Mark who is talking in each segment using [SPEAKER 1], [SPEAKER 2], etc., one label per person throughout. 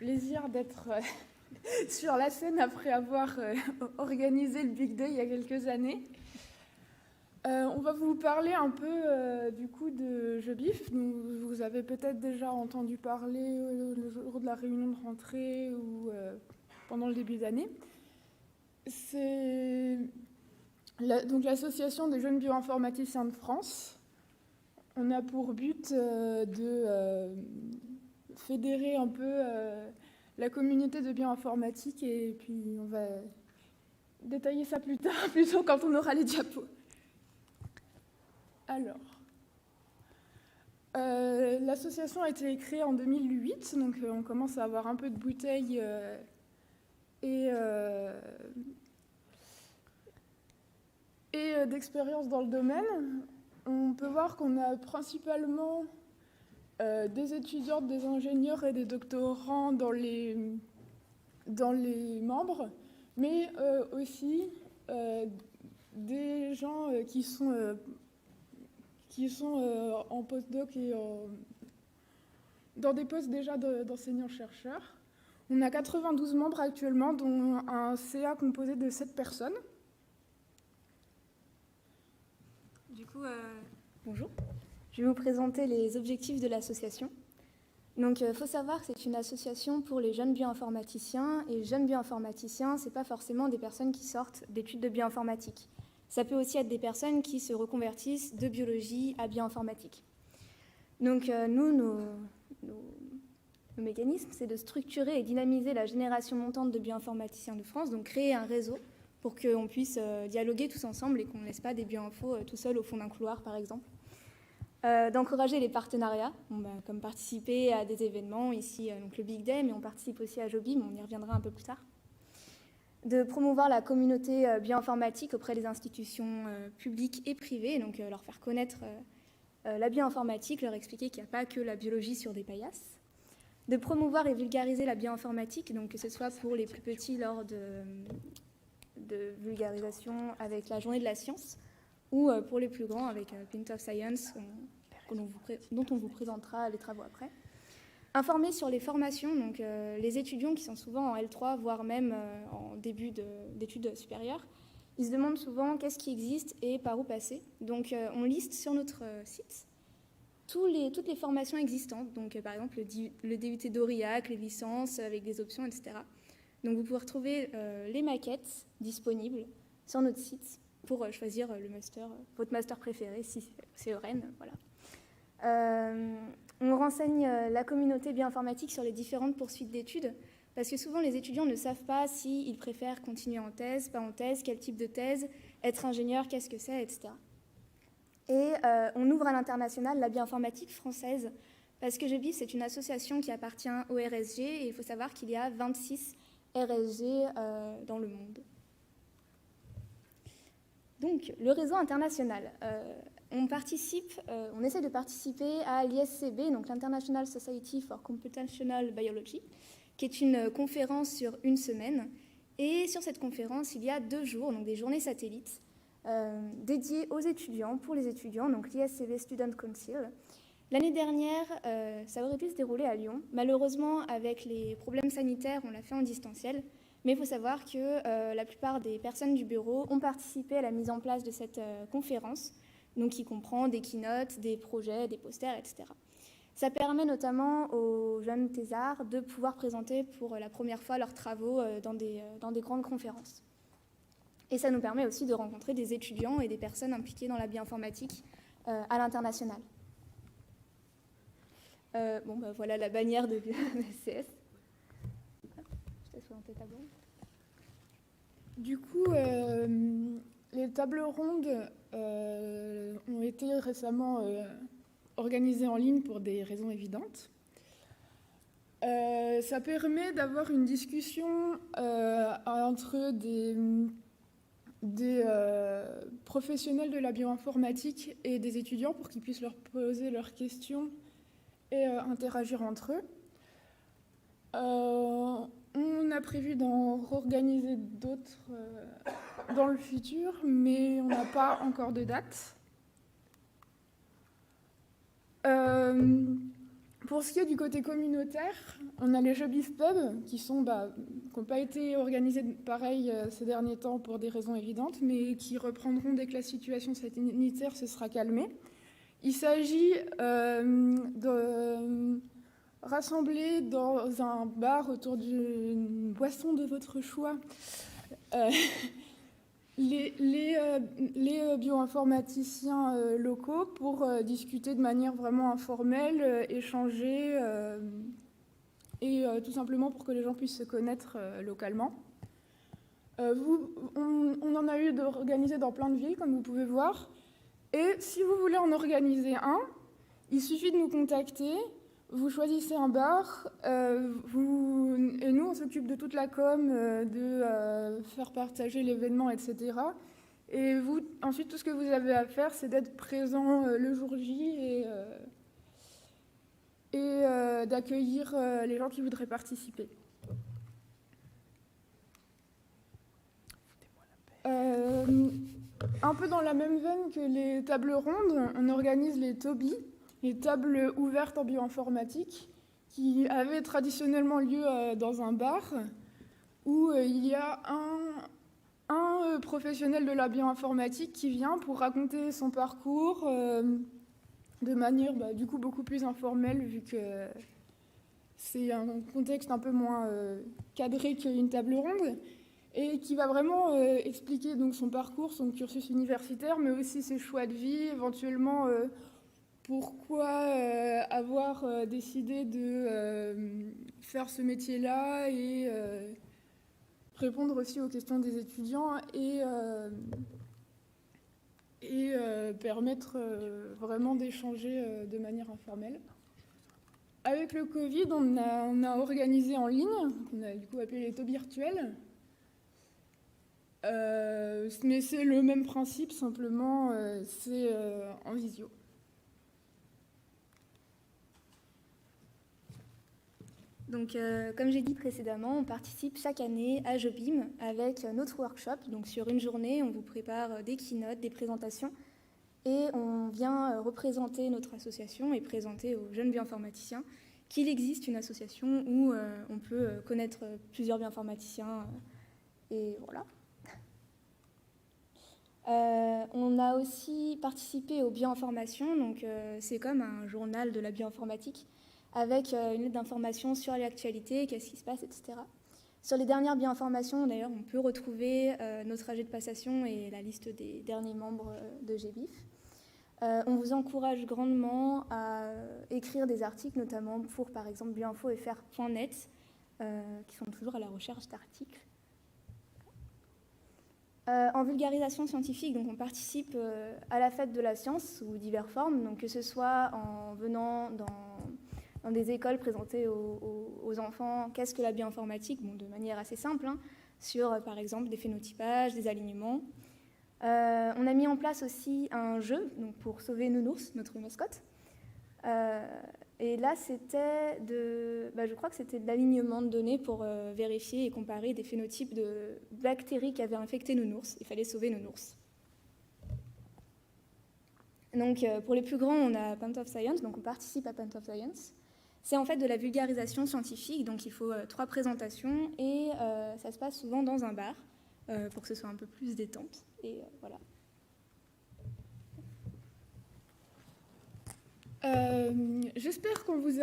[SPEAKER 1] plaisir d'être sur la scène après avoir organisé le Big Day il y a quelques années. On va vous parler un peu du coup de Jobif. Vous avez peut-être déjà entendu parler le jour de la réunion de rentrée ou pendant le début d'année. C'est donc l'association des jeunes bioinformaticiens de France. On a pour but de fédérer un peu la communauté de bioinformatique et puis on va détailler ça plus tard, plutôt quand on aura les diapos. Alors, l'association a été créée en 2008, donc on commence à avoir un peu de bouteilles et d'expérience dans le domaine. On peut voir qu'on a principalement des étudiants, des ingénieurs et des doctorants dans les membres, mais aussi des gens qui sont en postdoc et dans des postes déjà d'enseignants-chercheurs. On a 92 membres actuellement, dont un CA composé de 7 personnes.
[SPEAKER 2] Du coup, bonjour. Je vais vous présenter les objectifs de l'association. Donc, il faut savoir que c'est une association pour les jeunes bioinformaticiens. Et jeunes bioinformaticiens, ce n'est pas forcément des personnes qui sortent d'études de bioinformatique. Ça peut aussi être des personnes qui se reconvertissent de biologie à bioinformatique. Donc, nous, nos mécanismes, c'est de structurer et dynamiser la génération montante de bioinformaticiens de France, donc créer un réseau pour qu'on puisse dialoguer tous ensemble et qu'on ne laisse pas des bioinfos tout seuls au fond d'un couloir, par exemple. D'encourager les partenariats, comme participer à des événements, ici donc le Big Day, mais on participe aussi à Jobim, on y reviendra un peu plus tard. De promouvoir la communauté bioinformatique auprès des institutions publiques et privées, donc leur faire connaître la bioinformatique, leur expliquer qu'il n'y a pas que la biologie sur des paillasses. De promouvoir et vulgariser la bioinformatique, donc que ce soit pour les plus petits lors de vulgarisation avec la journée de la science, ou pour les plus grands avec Pint of Science, dont on vous présentera les travaux après. Informer sur les formations, donc les étudiants qui sont souvent en L3, voire même en début d'études supérieures, ils se demandent souvent qu'est-ce qui existe et par où passer. Donc on liste sur notre site toutes les formations existantes, donc par exemple le DUT d'Aurillac, les licences avec des options, etc. Donc vous pouvez retrouver les maquettes disponibles sur notre site pour choisir votre master préféré, si c'est EUREN, voilà. On renseigne la communauté bioinformatique sur les différentes poursuites d'études, parce que souvent les étudiants ne savent pas s'ils préfèrent continuer en thèse, pas en thèse, quel type de thèse, être ingénieur, qu'est-ce que c'est, etc. Et on ouvre à l'international la bioinformatique française, parce que Jobif, c'est une association qui appartient au RSG, et il faut savoir qu'il y a 26 RSG dans le monde. Donc, le réseau international. On essaie de participer à l'ISCB, donc l'International Society for Computational Biology, qui est une conférence sur une semaine. Et sur cette conférence, il y a 2 jours, donc des journées satellites, dédiées aux étudiants, pour les étudiants, donc l'ISCB Student Council. L'année dernière, ça aurait pu se dérouler à Lyon. Malheureusement, avec les problèmes sanitaires, on l'a fait en distanciel. Mais il faut savoir que la plupart des personnes du bureau ont participé à la mise en place de cette conférence, donc qui comprend des keynotes, des projets, des posters, etc. Ça permet notamment aux jeunes thésards de pouvoir présenter pour la première fois leurs travaux dans des grandes conférences. Et ça nous permet aussi de rencontrer des étudiants et des personnes impliquées dans la bioinformatique à l'international. Voilà la bannière de SCS.
[SPEAKER 1] Du coup, les tables rondes ont été récemment organisées en ligne pour des raisons évidentes. Ça permet d'avoir une discussion entre des professionnels de la bioinformatique et des étudiants pour qu'ils puissent leur poser leurs questions et interagir entre eux. On a prévu d'en réorganiser d'autres dans le futur, mais on n'a pas encore de date. Pour ce qui est du côté communautaire, on a les Jeux Bif Pub qui n'ont pas été organisés pareil ces derniers temps pour des raisons évidentes, mais qui reprendront dès que la situation sanitaire se sera calmée. Il s'agit de rassembler dans un bar autour d'une boisson de votre choix les bioinformaticiens locaux pour discuter de manière vraiment informelle, échanger et tout simplement pour que les gens puissent se connaître localement. On en a eu d'organisés dans plein de villes, comme vous pouvez voir. Et si vous voulez en organiser un, il suffit de nous contacter. Vous choisissez un bar, et nous, on s'occupe de toute la com, de faire partager l'événement, etc. Et vous, ensuite, tout ce que vous avez à faire, c'est d'être présent le jour J et d'accueillir les gens qui voudraient participer. Un peu dans la même veine que les tables rondes, on organise les TOBI, les tables ouvertes en bioinformatique, qui avaient traditionnellement lieu dans un bar, où il y a un professionnel de la bioinformatique qui vient pour raconter son parcours de manière du coup beaucoup plus informelle, vu que c'est un contexte un peu moins cadré qu'une table ronde, et qui va vraiment expliquer donc son parcours, son cursus universitaire, mais aussi ses choix de vie, éventuellement pourquoi avoir décidé de faire ce métier-là et répondre aussi aux questions des étudiants et permettre vraiment d'échanger de manière informelle. Avec le Covid, on a organisé en ligne, on a du coup appelé les taux virtuels. Mais c'est le même principe, simplement c'est en visio.
[SPEAKER 2] Donc, comme j'ai dit précédemment, on participe chaque année à Jobim avec notre workshop. Donc, sur une journée, on vous prépare des keynotes, des présentations, et on vient représenter notre association et présenter aux jeunes bioinformaticiens qu'il existe une association où on peut connaître plusieurs bioinformaticiens. Et voilà. On a aussi participé aux bioinformations. Donc, c'est comme un journal de la bioinformatique, avec une lettre d'information sur l'actualité, qu'est-ce qui se passe, etc. Sur les dernières bioinformations, d'ailleurs, on peut retrouver notre AG de passation et la liste des derniers membres de GBIF. On vous encourage grandement à écrire des articles, notamment pour, par exemple, bioinfo.fr.net, qui sont toujours à la recherche d'articles. En vulgarisation scientifique, donc on participe à la fête de la science sous diverses formes, donc que ce soit en venant dans des écoles présenter aux enfants qu'est-ce que la bioinformatique, de manière assez simple, sur par exemple des phénotypages, des alignements. On a mis en place aussi un jeu donc pour sauver Nounours, notre mascotte. Et là, c'était je crois que c'était de l'alignement de données pour vérifier et comparer des phénotypes de bactéries qui avaient infecté Nounours. Il fallait sauver Nounours. Donc, pour les plus grands, on a Pant of Science, donc on participe à Pant of Science. C'est en fait de la vulgarisation scientifique, donc il faut 3 présentations et ça se passe souvent dans un bar pour que ce soit un peu plus détente. Et voilà.
[SPEAKER 1] J'espère qu'on vous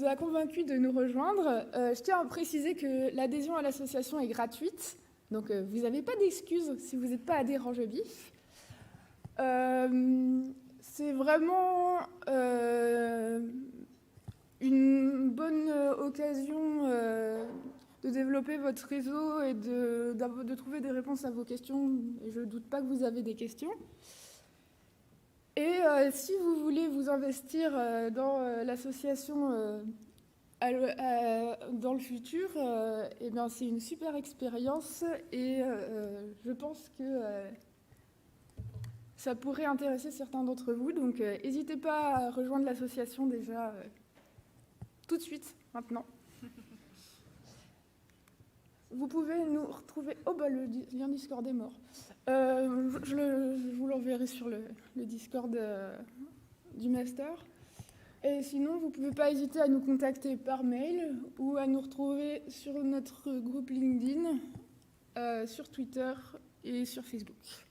[SPEAKER 1] a convaincu de nous rejoindre. Je tiens à préciser que l'adhésion à l'association est gratuite, donc vous n'avez pas d'excuses si vous n'êtes pas adhérent Jobif. C'est vraiment une bonne occasion de développer votre réseau et de trouver des réponses à vos questions. Et je ne doute pas que vous avez des questions. Et si vous voulez vous investir dans l'association dans le futur, c'est une super expérience et je pense que ça pourrait intéresser certains d'entre vous. Donc n'hésitez pas à rejoindre l'association déjà tout de suite, maintenant. Vous pouvez nous retrouver... Oh, le lien Discord est mort. Je vous l'enverrai sur le Discord du master. Et sinon, vous ne pouvez pas hésiter à nous contacter par mail ou à nous retrouver sur notre groupe LinkedIn, sur Twitter et sur Facebook.